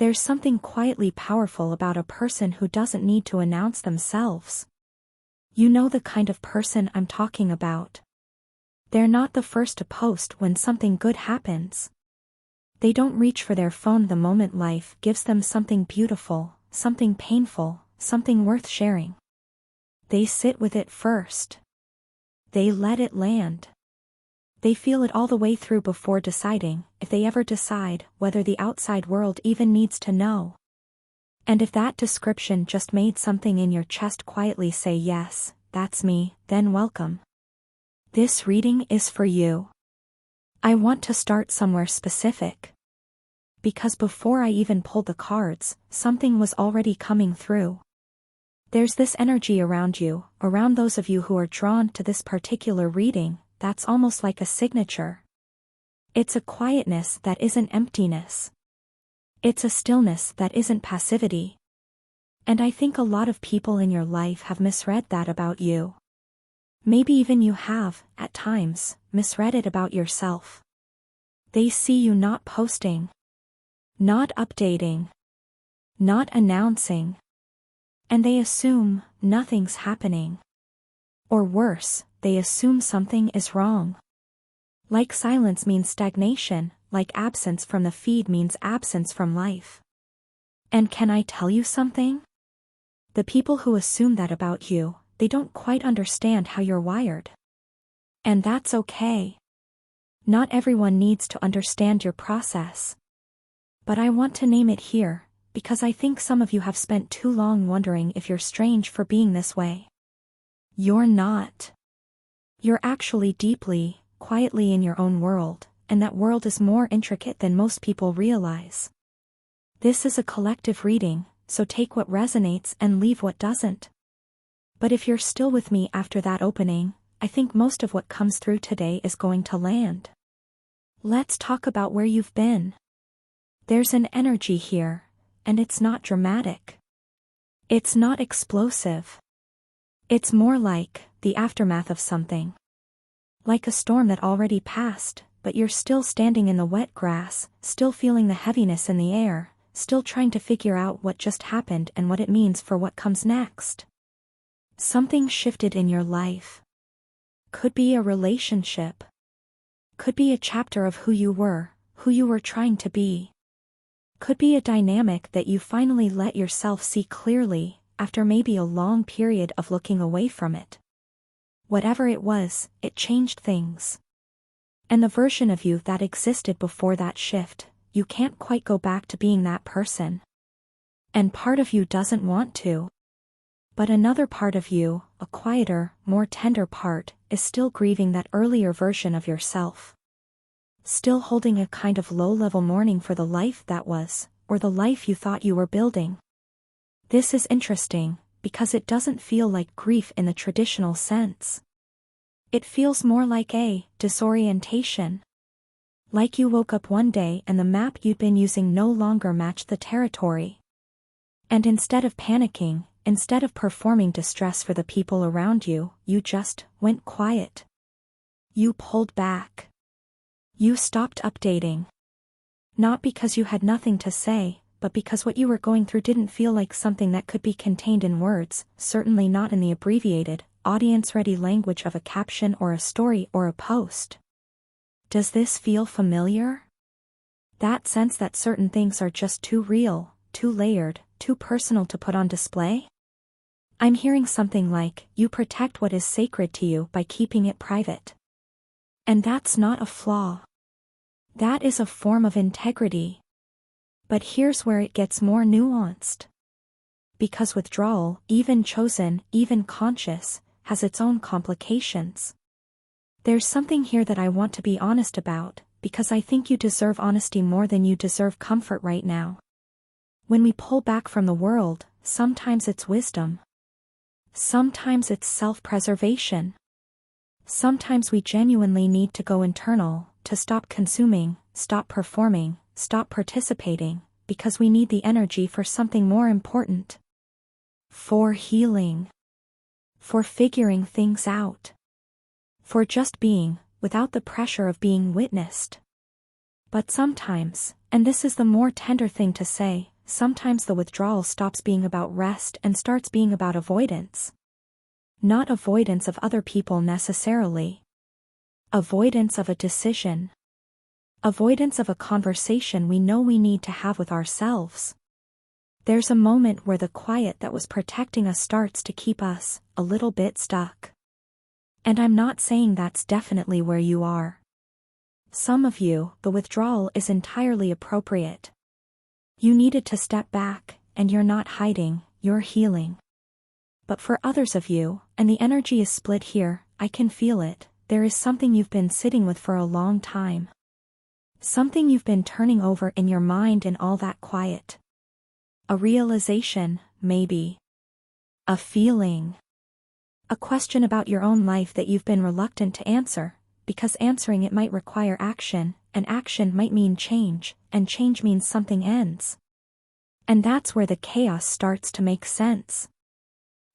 There's something quietly powerful about a person who doesn't need to announce themselves. You know the kind of person I'm talking about. They're not the first to post when something good happens. They don't reach for their phone the moment life gives them something beautiful, something painful, something worth sharing. They sit with it first. They let it land. They feel it all the way through before deciding, if they ever decide, whether the outside world even needs to know. And if that description just made something in your chest quietly say yes, that's me, then welcome. This reading is for you. I want to start somewhere specific. Because before I even pulled the cards, something was already coming through. There's this energy around you, around those of you who are drawn to this particular reading, that's almost like a signature. It's a quietness that isn't emptiness. It's a stillness that isn't passivity. And I think a lot of people in your life have misread that about you. Maybe even you have, at times, misread it about yourself. They see you not posting, not updating, not announcing. And they assume nothing's happening. Or worse, they assume something is wrong. Like silence means stagnation, like absence from the feed means absence from life. And can I tell you something? The people who assume that about you, they don't quite understand how you're wired. And that's okay. Not everyone needs to understand your process. But I want to name it here, because I think some of you have spent too long wondering if you're strange for being this way. You're not. You're actually deeply, quietly in your own world, and that world is more intricate than most people realize. This is a collective reading, so take what resonates and leave what doesn't. But if you're still with me after that opening, I think most of what comes through today is going to land. Let's talk about where you've been. There's an energy here, and it's not dramatic. It's not explosive. It's more like the aftermath of something. Like a storm that already passed, but you're still standing in the wet grass, still feeling the heaviness in the air, still trying to figure out what just happened and what it means for what comes next. Something shifted in your life. Could be a relationship. Could be a chapter of who you were trying to be. Could be a dynamic that you finally let yourself see clearly, after maybe a long period of looking away from it. Whatever it was, it changed things. And the version of you that existed before that shift, you can't quite go back to being that person. And part of you doesn't want to. But another part of you, a quieter, more tender part, is still grieving that earlier version of yourself. Still holding a kind of low-level mourning for the life that was, or the life you thought you were building. This is interesting, because it doesn't feel like grief in the traditional sense. It feels more like a disorientation. Like you woke up one day and the map you'd been using no longer matched the territory. And instead of panicking, instead of performing distress for the people around you, you just went quiet. You pulled back. You stopped updating. Not because you had nothing to say, but because what you were going through didn't feel like something that could be contained in words, certainly not in the abbreviated, audience-ready language of a caption or a story or a post. Does this feel familiar? That sense that certain things are just too real, too layered, too personal to put on display? I'm hearing something like, you protect what is sacred to you by keeping it private. And that's not a flaw. That is a form of integrity. But here's where it gets more nuanced. Because withdrawal, even chosen, even conscious, has its own complications. There's something here that I want to be honest about, because I think you deserve honesty more than you deserve comfort right now. When we pull back from the world, sometimes it's wisdom. Sometimes it's self-preservation. Sometimes we genuinely need to go internal, to stop consuming, stop performing, stop participating, because we need the energy for something more important. For healing. For figuring things out. For just being, without the pressure of being witnessed. But sometimes, and this is the more tender thing to say, sometimes the withdrawal stops being about rest and starts being about avoidance. Not avoidance of other people necessarily. Avoidance of a decision. Avoidance of a conversation we know we need to have with ourselves. There's a moment where the quiet that was protecting us starts to keep us a little bit stuck. And I'm not saying that's definitely where you are. Some of you, the withdrawal is entirely appropriate. You needed to step back, and you're not hiding, you're healing. But for others of you, and the energy is split here, I can feel it, there is something you've been sitting with for a long time. Something you've been turning over in your mind in all that quiet. A realization, maybe. A feeling. A question about your own life that you've been reluctant to answer, because answering it might require action, and action might mean change, and change means something ends. And that's where the chaos starts to make sense.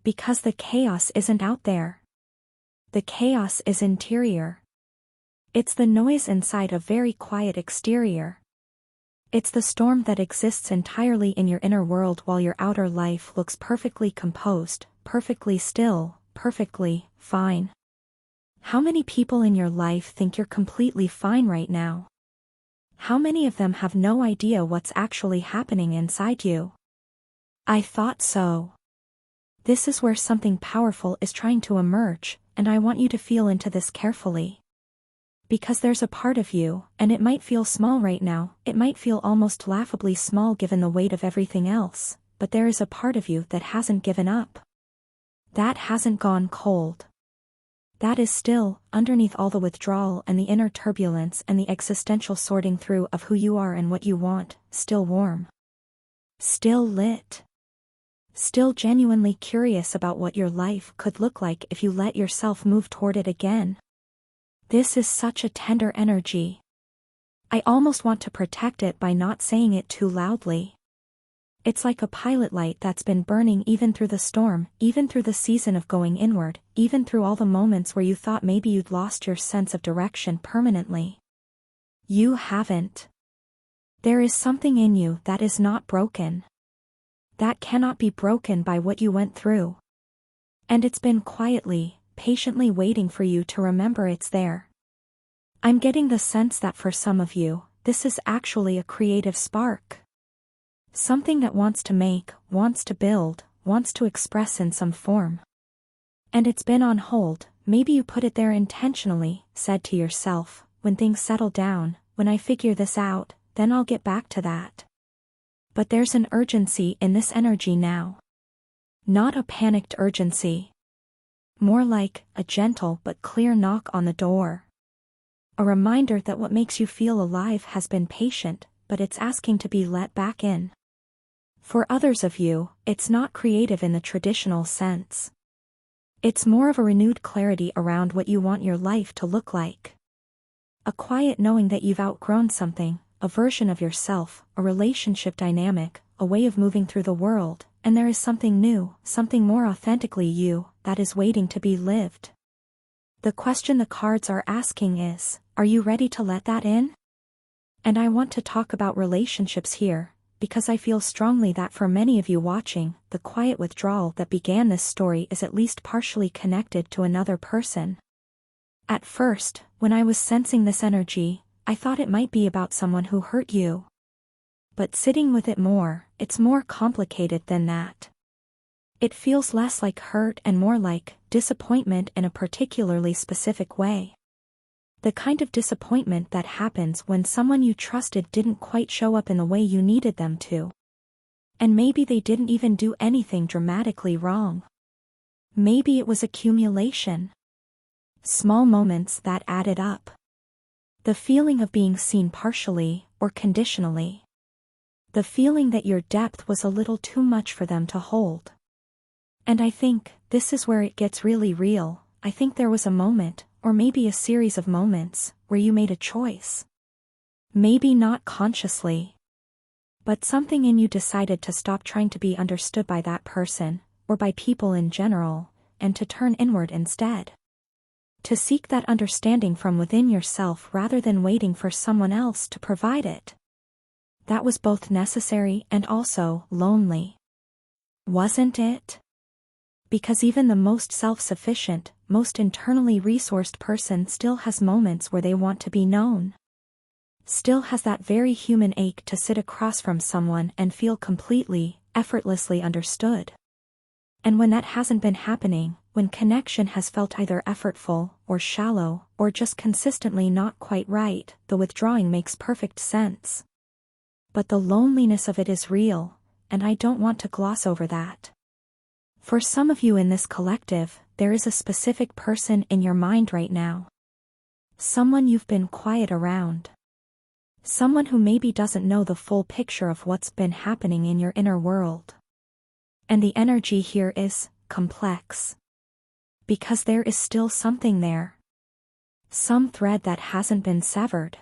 Because the chaos isn't out there. The chaos is interior. It's the noise inside a very quiet exterior. It's the storm that exists entirely in your inner world while your outer life looks perfectly composed, perfectly still, perfectly fine. How many people in your life think you're completely fine right now? How many of them have no idea what's actually happening inside you? I thought so. This is where something powerful is trying to emerge, and I want you to feel into this carefully. Because there's a part of you, and it might feel small right now, it might feel almost laughably small given the weight of everything else, but there is a part of you that hasn't given up. That hasn't gone cold. That is still, underneath all the withdrawal and the inner turbulence and the existential sorting through of who you are and what you want, still warm. Still lit. Still genuinely curious about what your life could look like if you let yourself move toward it again. This is such a tender energy. I almost want to protect it by not saying it too loudly. It's like a pilot light that's been burning even through the storm, even through the season of going inward, even through all the moments where you thought maybe you'd lost your sense of direction permanently. You haven't. There is something in you that is not broken. That cannot be broken by what you went through. And it's been quietly, patiently waiting for you to remember it's there. I'm getting the sense that for some of you, this is actually a creative spark. Something that wants to make, wants to build, wants to express in some form. And it's been on hold, maybe you put it there intentionally, said to yourself, when things settle down, when I figure this out, then I'll get back to that. But there's an urgency in this energy now. Not a panicked urgency. More like a gentle but clear knock on the door. A reminder that what makes you feel alive has been patient, but it's asking to be let back in. For others of you, it's not creative in the traditional sense. It's more of a renewed clarity around what you want your life to look like. A quiet knowing that you've outgrown something, a version of yourself, a relationship dynamic, a way of moving through the world, and there is something new, something more authentically you, that is waiting to be lived. The question the cards are asking is, are you ready to let that in? And I want to talk about relationships here, because I feel strongly that for many of you watching, the quiet withdrawal that began this story is at least partially connected to another person. At first, when I was sensing this energy, I thought it might be about someone who hurt you. But sitting with it more, it's more complicated than that. It feels less like hurt and more like disappointment in a particularly specific way. The kind of disappointment that happens when someone you trusted didn't quite show up in the way you needed them to. And maybe they didn't even do anything dramatically wrong. Maybe it was accumulation. Small moments that added up. The feeling of being seen partially, or conditionally. The feeling that your depth was a little too much for them to hold. And I think, this is where it gets really real. I think there was a moment, or maybe a series of moments, where you made a choice. Maybe not consciously. But something in you decided to stop trying to be understood by that person, or by people in general, and to turn inward instead. To seek that understanding from within yourself rather than waiting for someone else to provide it. That was both necessary and also lonely. Wasn't it? Because even the most self-sufficient, most internally resourced person still has moments where they want to be known. Still has that very human ache to sit across from someone and feel completely, effortlessly understood. And when that hasn't been happening, when connection has felt either effortful, or shallow, or just consistently not quite right, the withdrawing makes perfect sense. But the loneliness of it is real, and I don't want to gloss over that. For some of you in this collective, there is a specific person in your mind right now. Someone you've been quiet around. Someone who maybe doesn't know the full picture of what's been happening in your inner world. And the energy here is complex. Because there is still something there. Some thread that hasn't been severed.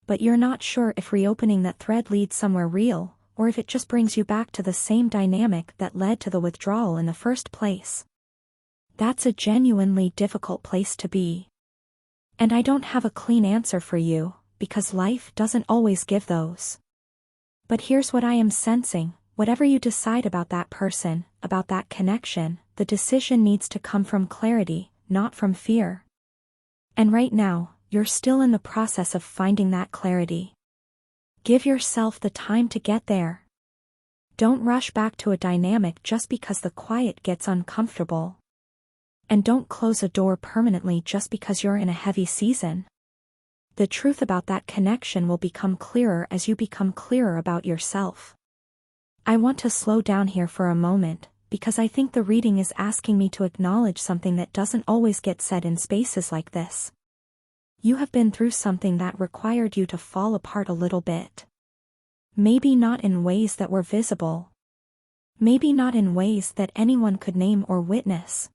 But you're not sure if reopening that thread leads somewhere real, or if it just brings you back to the same dynamic that led to the withdrawal in the first place. That's a genuinely difficult place to be. And I don't have a clean answer for you, because life doesn't always give those. But here's what I am sensing: whatever you decide about that person, about that connection, the decision needs to come from clarity, not from fear. And right now, you're still in the process of finding that clarity. Give yourself the time to get there. Don't rush back to a dynamic just because the quiet gets uncomfortable. And don't close a door permanently just because you're in a heavy season. The truth about that connection will become clearer as you become clearer about yourself. I want to slow down here for a moment, because I think the reading is asking me to acknowledge something that doesn't always get said in spaces like this. You have been through something that required you to fall apart a little bit. Maybe not in ways that were visible. Maybe not in ways that anyone could name or witness.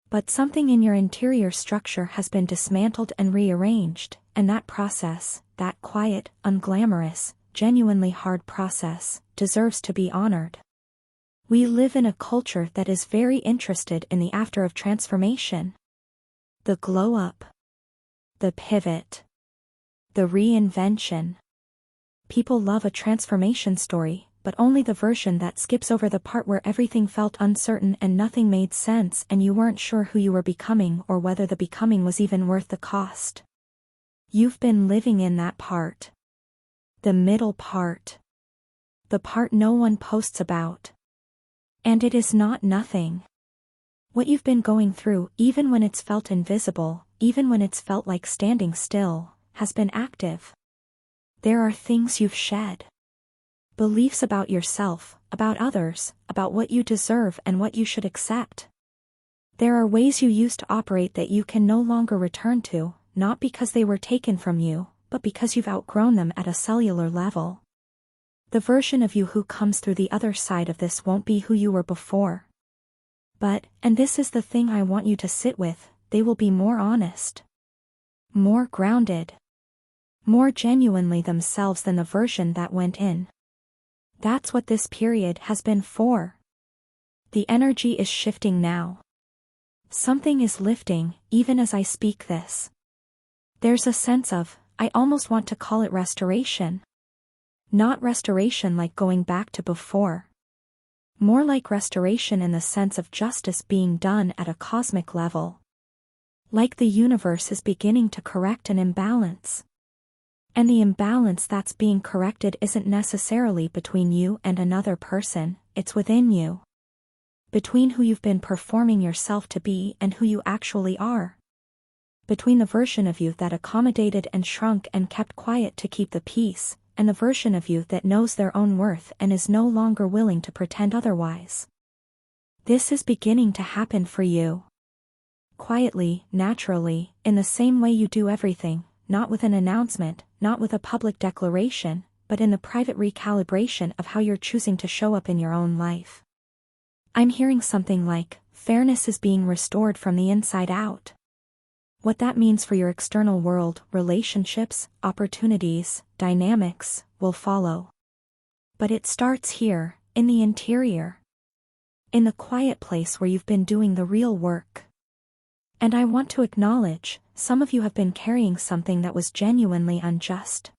But something in your interior structure has been dismantled and rearranged, and that process, that quiet, unglamorous, genuinely hard process, deserves to be honored. We live in a culture that is very interested in the after of transformation. The glow up. The pivot. The reinvention. People love a transformation story, but only the version that skips over the part where everything felt uncertain and nothing made sense and you weren't sure who you were becoming or whether the becoming was even worth the cost. You've been living in that part. The middle part. The part no one posts about. And it is not nothing. What you've been going through, even when it's felt invisible, even when it's felt like standing still, has been active. There are things you've shed. Beliefs about yourself, about others, about what you deserve and what you should accept. There are ways you used to operate that you can no longer return to, not because they were taken from you, but because you've outgrown them at a cellular level. The version of you who comes through the other side of this won't be who you were before. But, and this is the thing I want you to sit with, they will be more honest. More grounded. More genuinely themselves than the version that went in. That's what this period has been for. The energy is shifting now. Something is lifting, even as I speak this. There's a sense of, I almost want to call it restoration. Not restoration like going back to before. More like restoration in the sense of justice being done at a cosmic level. Like the universe is beginning to correct an imbalance. And the imbalance that's being corrected isn't necessarily between you and another person, it's within you. Between who you've been performing yourself to be and who you actually are. Between the version of you that accommodated and shrunk and kept quiet to keep the peace, and the version of you that knows their own worth and is no longer willing to pretend otherwise. This is beginning to happen for you. Quietly, naturally, in the same way you do everything, not with an announcement, not with a public declaration, but in the private recalibration of how you're choosing to show up in your own life. I'm hearing something like, fairness is being restored from the inside out. What that means for your external world, relationships, opportunities, dynamics, will follow. But it starts here, in the interior. In the quiet place where you've been doing the real work. And I want to acknowledge, some of you have been carrying something that was genuinely unjust.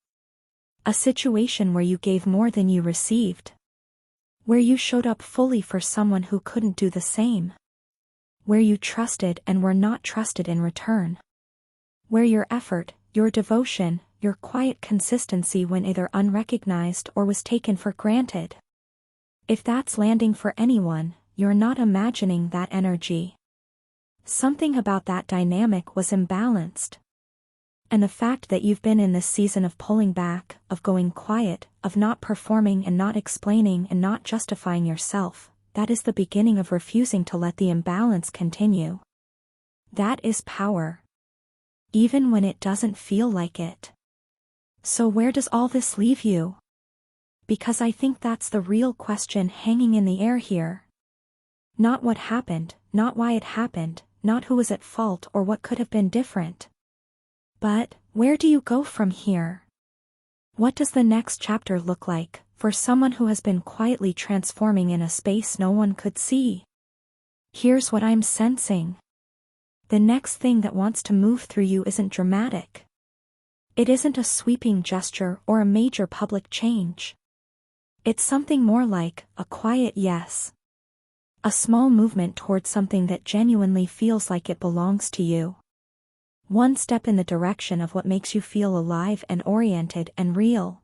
A situation where you gave more than you received. Where you showed up fully for someone who couldn't do the same. Where you trusted and were not trusted in return. Where your effort, your devotion, your quiet consistency went either unrecognized or was taken for granted. If that's landing for anyone, you're not imagining that energy. Something about that dynamic was imbalanced. And the fact that you've been in this season of pulling back, of going quiet, of not performing and not explaining and not justifying yourself, that is the beginning of refusing to let the imbalance continue. That is power. Even when it doesn't feel like it. So where does all this leave you? Because I think that's the real question hanging in the air here. Not what happened, not why it happened, not who was at fault or what could have been different. But, where do you go from here? What does the next chapter look like, for someone who has been quietly transforming in a space no one could see? Here's what I'm sensing. The next thing that wants to move through you isn't dramatic. It isn't a sweeping gesture or a major public change. It's something more like a quiet yes. A small movement towards something that genuinely feels like it belongs to you. One step in the direction of what makes you feel alive and oriented and real.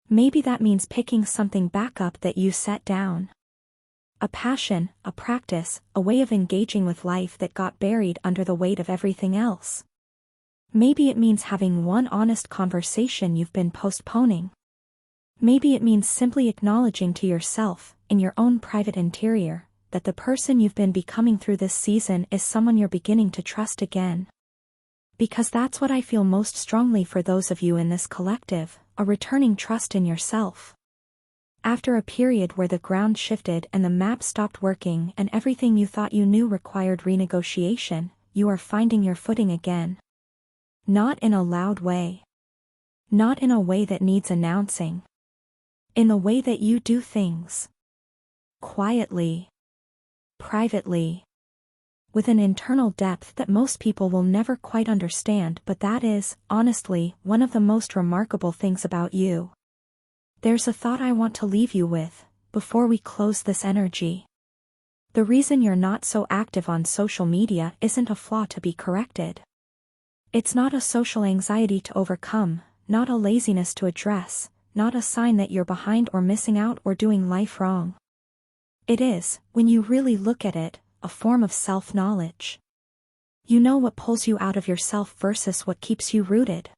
Maybe that means picking something back up that you set down. A passion, a practice, a way of engaging with life that got buried under the weight of everything else. Maybe it means having one honest conversation you've been postponing. Maybe it means simply acknowledging to yourself, in your own private interior, that the person you've been becoming through this season is someone you're beginning to trust again. Because that's what I feel most strongly for those of you in this collective, a returning trust in yourself. After a period where the ground shifted and the map stopped working and everything you thought you knew required renegotiation, you are finding your footing again. Not in a loud way. Not in a way that needs announcing. In the way that you do things. Quietly. Privately. With an internal depth that most people will never quite understand, but that is, honestly, one of the most remarkable things about you. There's a thought I want to leave you with, before we close this energy. The reason you're not so active on social media isn't a flaw to be corrected. It's not a social anxiety to overcome, not a laziness to address, not a sign that you're behind or missing out or doing life wrong. It is, when you really look at it, a form of self-knowledge. You know what pulls you out of yourself versus what keeps you rooted.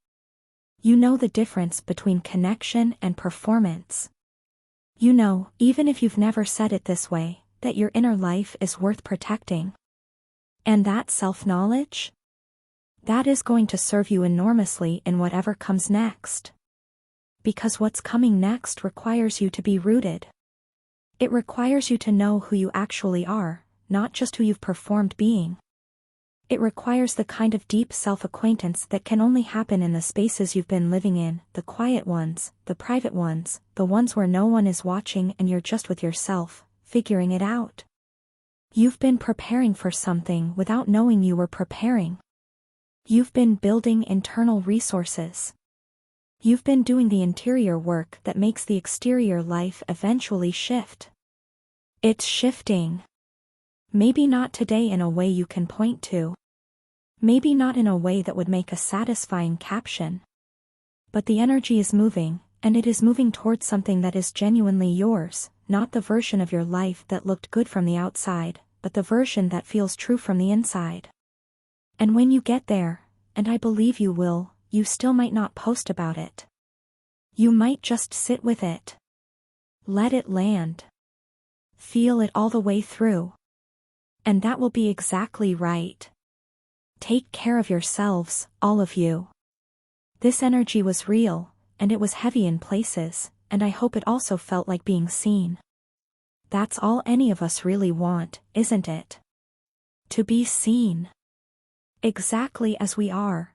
You know the difference between connection and performance. You know, even if you've never said it this way, that your inner life is worth protecting. And that self-knowledge? That is going to serve you enormously in whatever comes next. Because what's coming next requires you to be rooted. It requires you to know who you actually are, not just who you've performed being. It requires the kind of deep self-acquaintance that can only happen in the spaces you've been living in, the quiet ones, the private ones, the ones where no one is watching and you're just with yourself, figuring it out. You've been preparing for something without knowing you were preparing. You've been building internal resources. You've been doing the interior work that makes the exterior life eventually shift. It's shifting. Maybe not today in a way you can point to. Maybe not in a way that would make a satisfying caption. But the energy is moving, and it is moving towards something that is genuinely yours, not the version of your life that looked good from the outside, but the version that feels true from the inside. And when you get there, and I believe you will, you still might not post about it. You might just sit with it. Let it land. Feel it all the way through. And that will be exactly right. Take care of yourselves, all of you. This energy was real, and it was heavy in places, and I hope it also felt like being seen. That's all any of us really want, isn't it? To be seen. Exactly as we are.